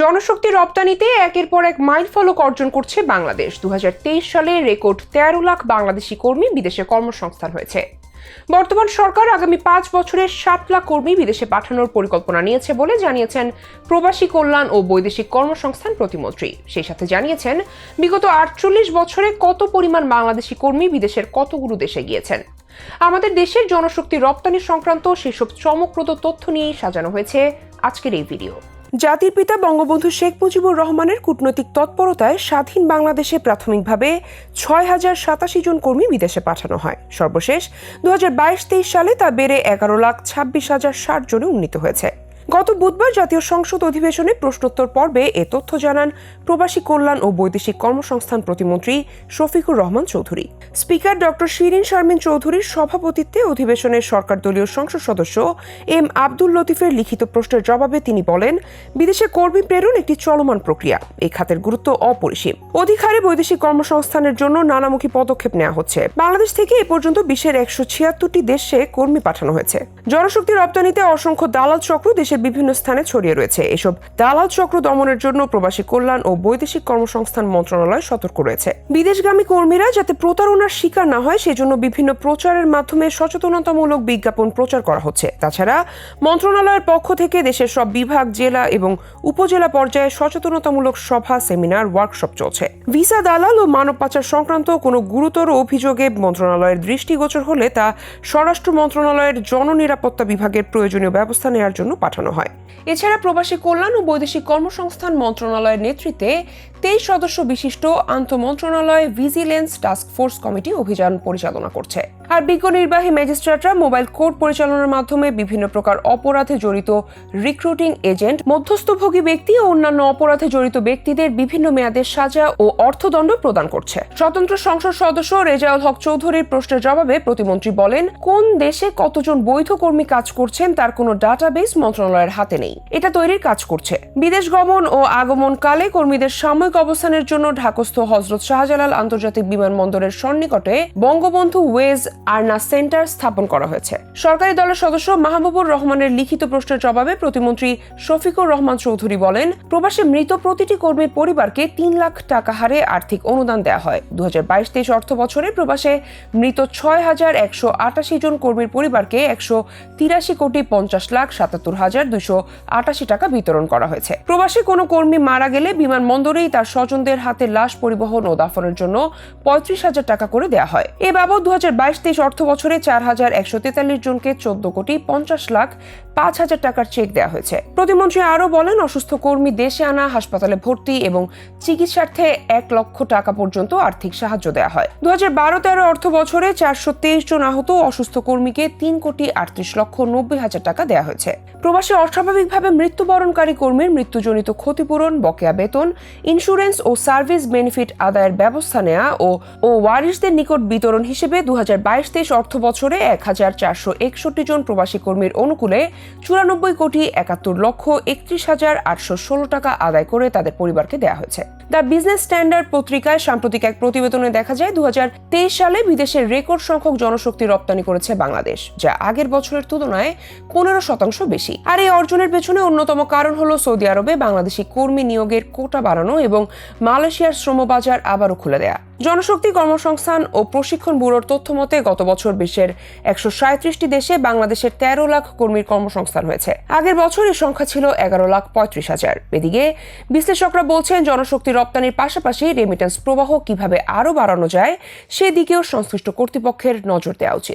জনশক্তি রপ্তানিতে একের পর এক মাইলফলক অর্জন করছে বাংলাদেশ। 2023 সালে রেকর্ড 13 লাখ বাংলাদেশি কর্মী বিদেশে কর্মসংস্থান হয়েছে। বর্তমান সরকার আগামী 5 বছরে 7 লাখ কর্মী বিদেশে পাঠানোর পরিকল্পনা নিয়েছে বলে জানিয়েছেন প্রবাসী কল্যাণ ও বৈদেশিক কর্মসংস্থান প্রতিমন্ত্রী। সেই সাথে জানিয়েছেন বিগত 48 বছরে কত পরিমাণ বাংলাদেশি কর্মী বিদেশের কতগুলো দেশে গিয়েছেন। আমাদের দেশের জনশক্তি রপ্তানি সংক্রান্ত সেসব চমকপ্রদ তথ্য নিয়েই সাজানো হয়েছে আজকের এই ভিডিও। জাতির পিতা বঙ্গবন্ধু শেখ মুজিবুর রহমানের কূটনৈতিক তৎপরতায় স্বাধীন বাংলাদেশে প্রাথমিকভাবে 6,087 জন কর্মী বিদেশে পাঠানো হয়। সর্বশেষ 2022-23 সালে তা বেড়ে 11,26,060 জনে উন্নীত হয়েছে। গত বুধবার জাতীয় সংসদ অধিবেশনে প্রশ্নোত্তর পর্বে এ তথ্য জানান প্রবাসী কল্যাণ ও বৈদেশিক কর্মসংস্থান প্রতিমন্ত্রী শফিকুর রহমান চৌধুরী। স্পিকার ডক্টর শিরিন শারমিন চৌধুরীর সভাপতিত্বে অধিবেশনের সরকার দলীয় সংসদ সদস্য এম আব্দুল লতিফের লিখিত প্রশ্নের জবাবে তিনি বলেন, বিদেশে কর্মী প্রেরণ একটি চলমান প্রক্রিয়া। এই খাতের গুরুত্ব অপরিসীম। অধিক হারে বৈদেশিক কর্মসংস্থানের জন্য নানামুখী পদক্ষেপ নেওয়া হচ্ছে। বাংলাদেশ থেকে এ পর্যন্ত বিশ্বের 176টি দেশে কর্মী পাঠানো হয়েছে। জনশক্তি রপ্তানিতে অসংখ্য দালাল চক্র দেশের বিভিন্ন স্থানে ছড়িয়ে রয়েছে। এসব দালাল চক্র দমনের জন্য প্রবাসী কল্যাণ ও বৈদেশিক কর্মসংস্থান মন্ত্রণালয় সতর্ক রয়েছে। বিদেশগামী কর্মীরা যাতে প্রতারণার শিকার না হয় সেজন্য বিভিন্ন প্রচারের মাধ্যমে সচেতনতামূলক বিজ্ঞাপন প্রচার করা হচ্ছে। তাছাড়া মন্ত্রণালয়ের পক্ষ থেকে দেশের সব বিভাগ, জেলা এবং উপজেলা পর্যায়ে সচেতনতামূলক সভা, সেমিনার, ওয়ার্কশপ চলছে। ভিসা দালাল ও মানব পাচার সংক্রান্ত কোনো গুরুতর অভিযোগে মন্ত্রণালয়ের দৃষ্টিগোচর হলে তা স্বরাষ্ট্র মন্ত্রণালয়ের জননিরাপত্তা বিভাগের প্রয়োজনীয় ব্যবস্থা নেওয়ার জন্য পাঠানো হয়। এছাড়া প্রবাসী কল্যাণ ও বৈদেশিক কর্মসংস্থান মন্ত্রণালয়ের নেতৃত্বে 23 সদস্য বিশিষ্ট আন্তঃমন্ত্রণালয় ভিজিলেন্স টাস্ক ফোর্স কমিটি অভিযান পরিচালনা করছে। আর বিজ্ঞ নির্বাহী ম্যাজিস্ট্রেটরা মোবাইল কোর্ট পরিচালনার মাধ্যমে বিভিন্ন প্রকার অপরাধে জড়িত রিক্রুটিং এজেন্ট, মধ্যস্থভোগী ব্যক্তি ও অন্যান্য অপরাধে জড়িত ব্যক্তিদের বিভিন্ন মেয়াদের সাজা ও অর্থদণ্ড প্রদান করছে। স্বতন্ত্র সংসদ সদস্য রেজাউল হক চৌধুরীর প্রশ্নের জবাবে প্রতিমন্ত্রী বলেন, কোন দেশে কতজন বৈধ কর্মী কাজ করছেন তার কোনো ডাটাবেস মন্ত্রণালয়ের হাতে নেই। এটা তৈরির কাজ করছে। বিদেশ গমন ও আগমনকালে কর্মীদের সাময়িক অবস্থানের জন্য ঢাকাস্থ হযরত শাহজালাল আন্তর্জাতিক বিমানবন্দরের সন্নিকটে বঙ্গবন্ধু ওয়েজ আর্না সেন্টার স্থাপন করা হয়েছে। সরকারি দলের সদস্য মাহবুবুর রহমানের লিখিত প্রশ্নের জবাবে প্রতিমন্ত্রী শফিকুর রহমান চৌধুরী বলেন, প্রবাসে মৃত প্রতিটি কর্মীর পরিবারকে 3 লাখ টাকা হারে আর্থিক অনুদান দেওয়া হয়। 2022-23 অর্থ বছরে প্রবাসে মৃত 6,188 জন কর্মীর পরিবারকে 183,50,77,288 টাকা বিতরণ করা হয়েছে। প্রবাসে কোনো কর্মী মারা গেলে বিমানবন্দরেই তার স্বজনদের হাতে লাশ পরিবহন ও দাফনের জন্য 35,000 টাকা করে দেওয়া হয়। এ বাবদ 2022-23 অর্থ বছরে 4,143 জনকে 14,50,05,000 টাকার চেক দেওয়া হয়েছে। প্রতিমন্ত্রী আরও বলেন, অসুস্থ কর্মী দেশে আনা, হাসপাতালে ভর্তি এবং চিকিৎসার্থে 1 লক্ষ টাকা পর্যন্ত আর্থিক সাহায্য দেওয়া হয়। 2012-13 অর্থ বছরে 423 জন আহত অসুস্থ কর্মীকে 3,38,90,000 টাকা দেওয়া হয়েছে। প্রবাসে অস্বাভাবিকভাবে মৃত্যুবরণকারী কর্মীর মৃত্যুজনিত ক্ষতিপূরণ, বকেয়া বেতন, ইন্স্যুরেন্স ও সার্ভিস বেনিফিট আদায়ের ব্যবস্থা নেওয়া ও ওয়ারিশদের নিকট বিতরণ হিসেবে 2022-23 অর্থ বছরে 1,461 জন প্রবাসী কর্মীর অনুকূলে 94,71,31,816 টাকা আদায় করে তাদের পরিবারকে দেওয়া হয়েছে। দ্য বিজনেস স্ট্যান্ডার্ড পত্রিকায় সাম্প্রতিক এক প্রতিবেদনে দেখা যায় 2023 সালে বিদেশের রেকর্ড সংখ্যক জনশক্তি রপ্তানি করেছে বাংলাদেশ, যা আগের বছরের তুলনায় 15% বেশি। আর এই অর্জনের পেছনে অন্যতম কারণ হলো সৌদি আরবে বাংলাদেশি কর্মী নিয়োগের কোটা বাড়ানো এবং মালয়েশিয়ার শ্রমবাজার আবারও খুলে দেয়া। জনশক্তি কর্মসংস্থান ও প্রশিক্ষণ ব্যুরোর তথ্য মতে গত বছর বিশ্বের 137টি দেশে বাংলাদেশের 13 লাখ কর্মীর কর্মসংস্থান হয়েছে। আগের বছর এই সংখ্যা ছিল 11,35,000। এদিকে বিশ্লেষকরা বলছেন, জনশক্তি রপ্তানির পাশাপাশি রেমিটেন্স প্রবাহ কিভাবে আরও বাড়ানো যায় সেদিকেও সংশ্লিষ্ট কর্তৃপক্ষের নজর দেওয়া উচিত।